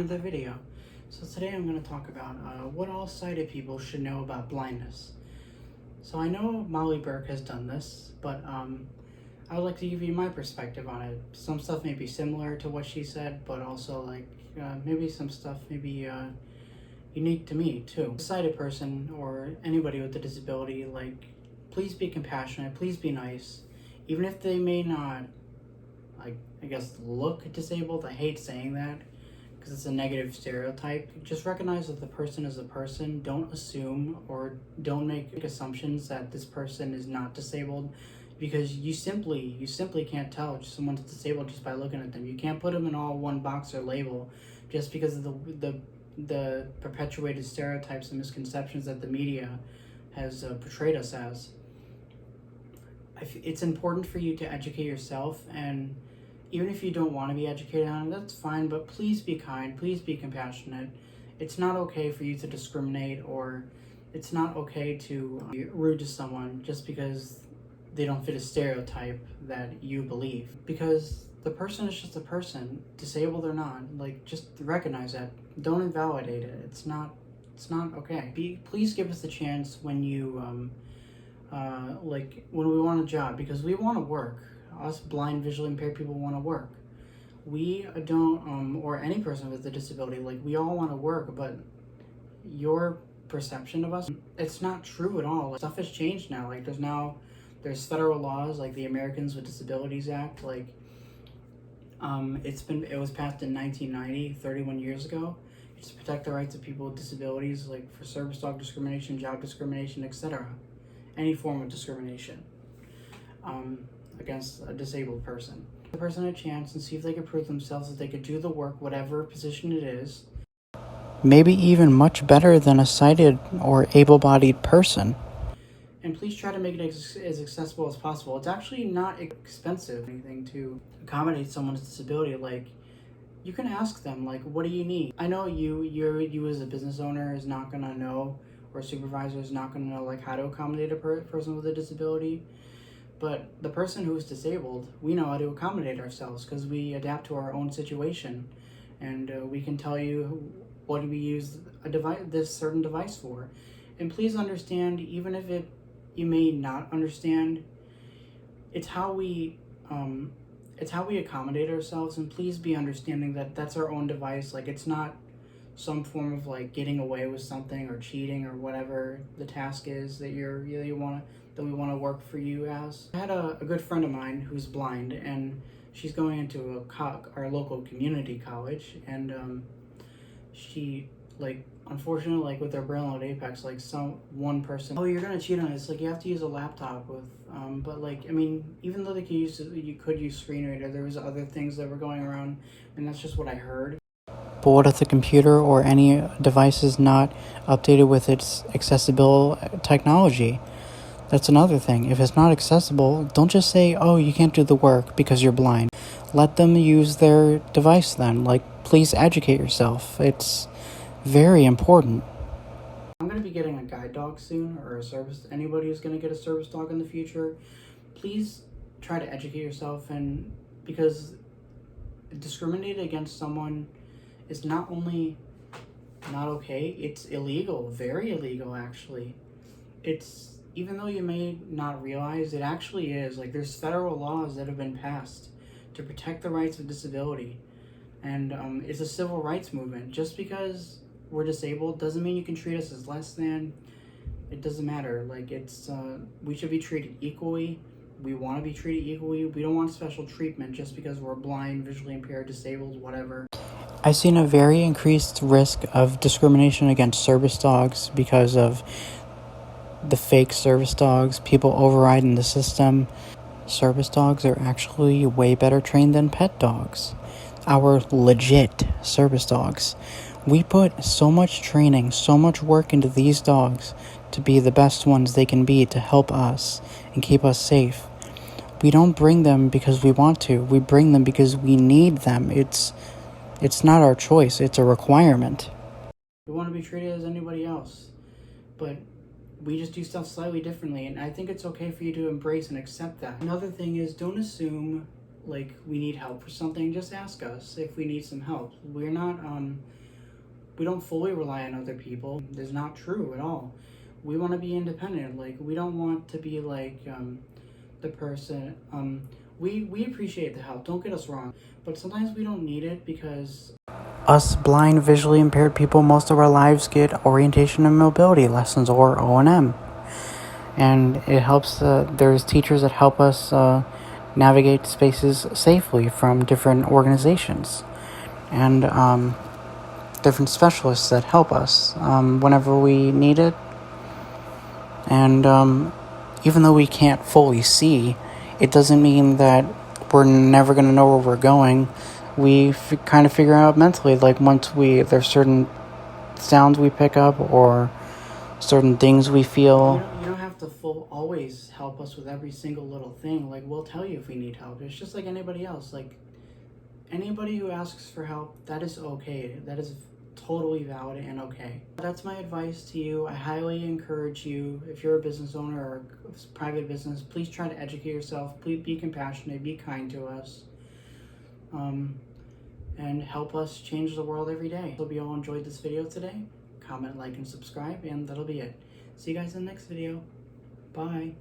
another video. So today I'm going to talk about what all sighted people should know about blindness. So I know Molly Burke has done this, but I would like to give you my perspective on it. Some stuff may be similar to what she said, but also maybe some stuff may be unique to me too. A sighted person or anybody with a disability, please be compassionate, please be nice. Even if they may not, I guess, look disabled. I hate saying that because it's a negative stereotype. Just recognize that the person is a person. Don't assume or don't make assumptions that this person is not disabled, because you simply can't tell if someone's disabled just by looking at them. You can't put them in all one box or label just because of the perpetuated stereotypes and misconceptions that the media has portrayed us as. It's important for you to educate yourself, and even if you don't want to be educated on it, that's fine, but please be kind, please be compassionate. It's not okay for you to discriminate, or it's not okay to be rude to someone just because they don't fit a stereotype that you believe. Because the person is just a person, disabled or not. Just recognize that. Don't invalidate it. It's not okay. Please give us the chance when you when we want a job, because we want to work. Us blind, visually impaired people want to work. We don't, or any person with a disability, we all want to work, but your perception of us, it's not true at all. Stuff has changed now. There's federal laws like the Americans with Disabilities Act. It was passed in 1990, 31 years ago. It's to protect the rights of people with disabilities, for service dog discrimination, job discrimination, etc. Any form of discrimination against a disabled person. Give the person a chance and see if they could prove themselves that they could do the work, whatever position it is. Maybe even much better than a sighted or able-bodied person. And please try to make it as accessible as possible. It's actually not expensive anything to accommodate someone's disability. You can ask them, what do you need? I know you as a business owner is not gonna know, or a supervisor is not gonna know how to accommodate a person with a disability. But the person who is disabled, we know how to accommodate ourselves because we adapt to our own situation, and we can tell you what we use this certain device for. And please understand, even if you may not understand, it's how we accommodate ourselves. And please be understanding that that's our own device. It's not some form of getting away with something or cheating or whatever the task is that we want to work for you as. I had a good friend of mine who's blind, and she's going into our local community college, and she unfortunately with their Braille Note Apex, one person, oh, you're gonna cheat on it. You have to use a laptop with but even though you could use screen reader, there was other things that were going around, and that's just what I heard. But what if the computer or any device is not updated with its accessible technology? That's another thing. If it's not accessible, don't just say, oh, you can't do the work because you're blind. Let them use their device then. Please educate yourself. It's very important. I'm going to be getting a guide dog soon, or a service. Anybody who's going to get a service dog in the future, please try to educate yourself, and because discriminating against someone is not only not okay, it's illegal, very illegal actually. Even though you may not realize, it actually is. There's federal laws that have been passed to protect the rights of disability, and it's a civil rights movement. Just because we're disabled doesn't mean you can treat us as less than. It doesn't matter. We should be treated equally. We want to be treated equally. We don't want special treatment just because we're blind, visually impaired, disabled, whatever. I've seen a very increased risk of discrimination against service dogs because of the fake service dogs, people overriding the system. Service dogs are actually way better trained than pet dogs. Our legit service dogs. We put so much training, so much work into these dogs to be the best ones they can be, to help us and keep us safe. We don't bring them because we want to. We bring them because we need them. It's not our choice. It's a requirement. We want to be treated as anybody else, but we just do stuff slightly differently, and I think it's okay for you to embrace and accept that. Another thing is, don't assume like we need help for something, just ask us if we need some help. We're not we don't fully rely on other people. It's not true at all. We want to be independent. Like, we don't want to be like the person. We appreciate the help, don't get us wrong, but sometimes we don't need it because us blind, visually impaired people, most of our lives get orientation and mobility lessons, or O&M. And it helps, there's teachers that help us navigate spaces safely from different organizations. And different specialists that help us whenever we need it. And even though we can't fully see, it doesn't mean that we're never going to know where we're going. We kind of figure out mentally, like once there's certain sounds we pick up or certain things we feel. You don't have to always help us with every single little thing. Like, we'll tell you if we need help. It's just like anybody else. Like, anybody who asks for help, that is okay. That is totally valid and okay. That's my advice to you. I highly encourage you, if you're a business owner or a private business, please try to educate yourself. Please be compassionate, be kind to us, and help us change the world every day. Hope you all enjoyed this video today. Comment, like, and subscribe, and that'll be it. See you guys in the next video. Bye.